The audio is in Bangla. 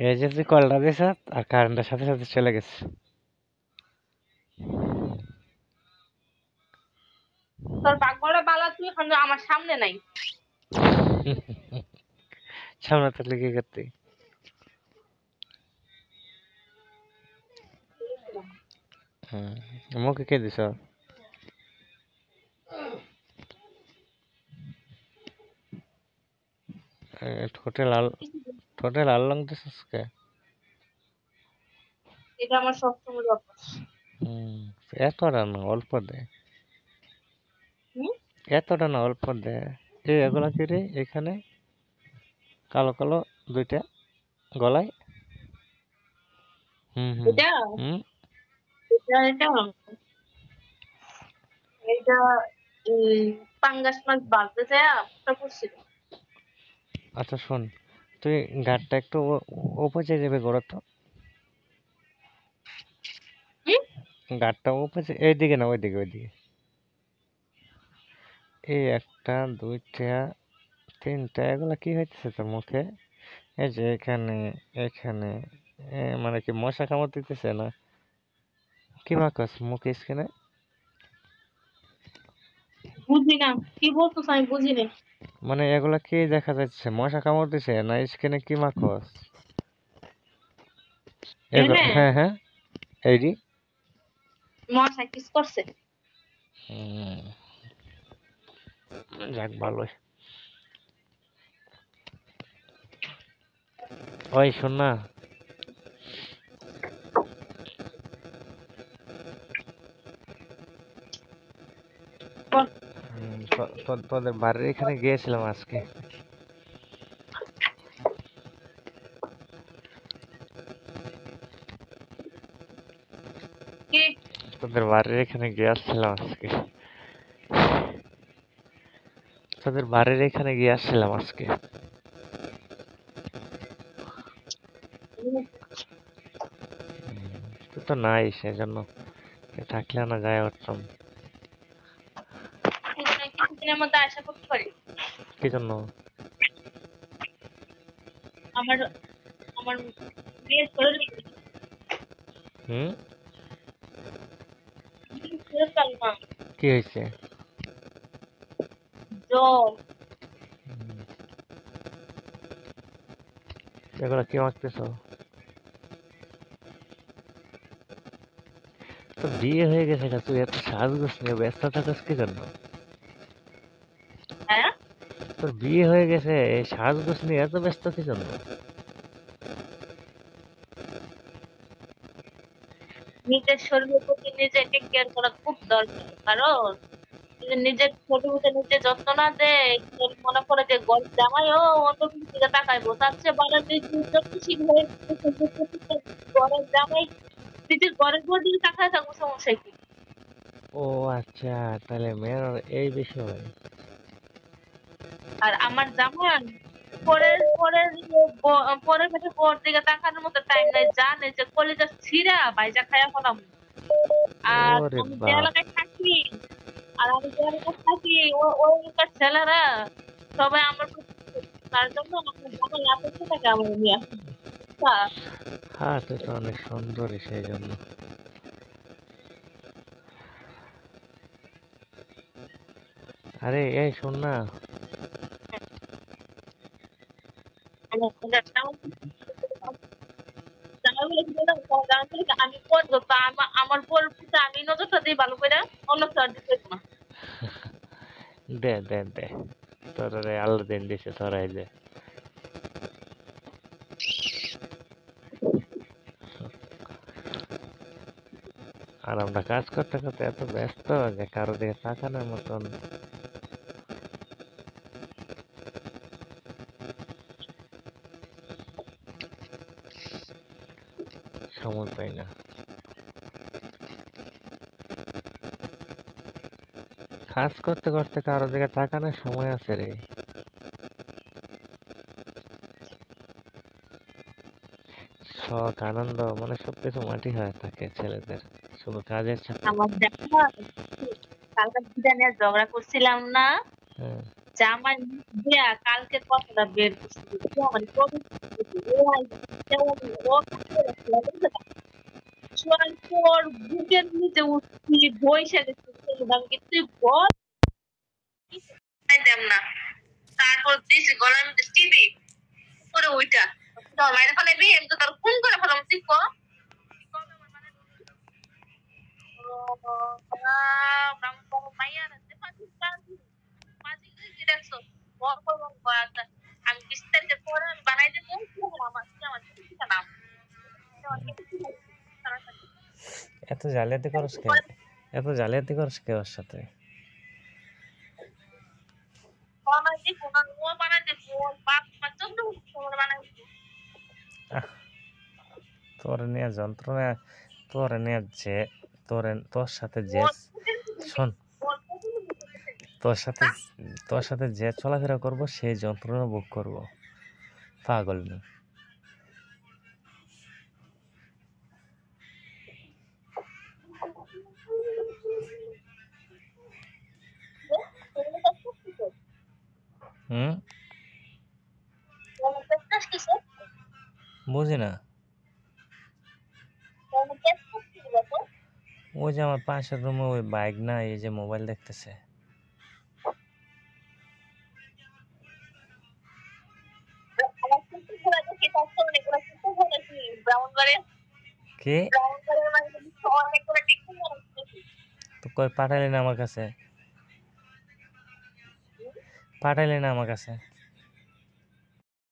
এই যে তুই কলটা দিছ আর কারেন্টের সাথে সাথে চলে গেছে। তোর ভাগ্যটা বালা তুই এখন আমার সামনে নাই। সামনে থাকলে কি করতে? মুখে কে দিছ? ঠোঁটে লাল, ঠোঁটে লাল রং দিছিস কে? এটা আমার সবসময় অভ্যাস। এতটা না, অল্প দে। হুম? এতটা না, অল্প দে। এই এগুলা কি রে? এখানে কালো কালো দুইটা গলায়। হুম হুম এটা হুম। এটা এটা এটা পাঙ্গাস মাছ বাজতে যায় একটা করছিল। আচ্ছা শোন, তুই গাড়টা একটু উপরে যাবে গোড়া তো। হুম? গাড়টা উপরে, এইদিকে না, ওইদিকে ওইদিকে। এই একটা দুইটা তিনটা, এগুলা কি হইতেছে তোর মুখে? এই যে এখানে, এখানে মানে কি মশা কামড় দিতেছে না কি মাকস মুখে স্কিনে? বুঝি না কি বলতো আমি বুঝি না। মানে এগুলা কি দেখা যাচ্ছে, মশা কামড় দিছে না স্কিনে কি মাকস? এগুলো, এনে হ্যাঁ হ্যাঁ, এইডি। মশা কিস করছে। যাক ভালোই। ওই শোন না, তোদের বাড়ির এখানে গিয়েছিলাম আজকে। কি তোদের বাড়ির এখানে গিয়েছিলাম আজকে। তোদের বাড়ির এখানে গিয়ে আসছিলাম আজকে। তুই তো নাই, সেজন্য থাকলে না যায় উঠতাম। কিছুদিনের মধ্যে আশা করতে পারি। কি জন্য? আমার আমার মেয়ের শরীর হুম, চিরকাল না কি হয়েছে? জ্বর। এগুলো কি মাখতেছ? তো বিয়ে হয়ে গেছে গা, তুই এত সাজগোজ নিয়ে ব্যস্ত থাকিস কি জন্য? হ্যাঁ তোর বিয়ে হয়ে গেছে, এই সাজগোজ নিয়ে এত ব্যস্ত কি জন্য? নিজের শরীরের প্রতি নিজেকে কেয়ার করা খুব দরকার, কারণ নিজের শরীরে নিজে যত্ন না দেয় মনে করে যে ঘরের জামাই ও অন্য কিছু দিকে তাকাইবো, তার চেয়ে বড় খুশি হয়ে ঘরের জামাই নিজের ঘরের বউর দিকে তাকায় থাকবো, সমস্যা কি? ও আচ্ছা, তাহলে মেয়ের এই বিষয়। আর আমার জামাই পরের পরের পরের পেটে বউর দিকে তাকানোর মতো টাইম নাই, জানে যে কলিজা ছিঁড়া বাইজা খায়া ফেলাম। আর ওরে আমি যে বাপ। এলাকায় থাকি, আর আমি যে এলাকায় থাকি ওই এলাকার ছেলেরা সবাই আমার প্রতি, তার জন্য আমার জামাই আপেক্ষা থাকে আমার নিয়ে। হ্যাঁ, তুই তো অনেক সুন্দরী সেই জন্য। আরে এই শোন না, আমি করবো তা আমার বোর প্রতি আমি নজরটা দিই ভালো করে, অন্য তো আর দিতে হইবো না। দে দে দে, তোর রে আল্লাহ দিন দিছে তোরা, এই যে। আর আমরা কাজ করতে করতে এত ব্যস্ত যে কারো দিকে তাকানোর মতন সময় পাই না। কাজ করতে করতে কারো দিকে তাকানোর সময় আছে রে? শখ আনন্দ মানে সবকিছু মাটি হয়ে থাকে ছেলেদের, শুধু কাজের সাথে। আমার দেখা কালকে বিদা নিয়ে ঝগড়া করছিলাম না, হ্যাঁ। জামাই দিয়া কালকে কথাটা বের করছিল। মানে শোয়ার পর বুকের নিচে উঠছি বইসা গেছি আমি কি তুই বল দেব না তারপর দিছি গলার মধ্যে টিভি করে ওইটা তোর মায়ের ফেলাবি আমি তো তোর ফোন করে ফেলাম তুই ক আমি 20 তারিখের পরে আমি বানাই দেবো আমার নাম এত জালিয়াতি করস কে? এত জালিয়াতি করস কে ওর সাথে? বানাই দিব না ও বানাই দেবো বাপ মা 14 বানাই আহ, তোর নিয়ে যন্ত্রণা, তোর নিয়ে যে তোর সাথে যে শোন, তোর সাথে যে চলাফেরা করব সেই যন্ত্রণা ভোগ করব। পাগল মেয়ে। হুম, বুঝি না। ওই যে আমার পাশের রুমে ওই বাইক না, এই যে মোবাইল দেখতেছে। কি তো কই পাঠাইলি না আমার কাছে? পাঠাইলি না আমার কাছে?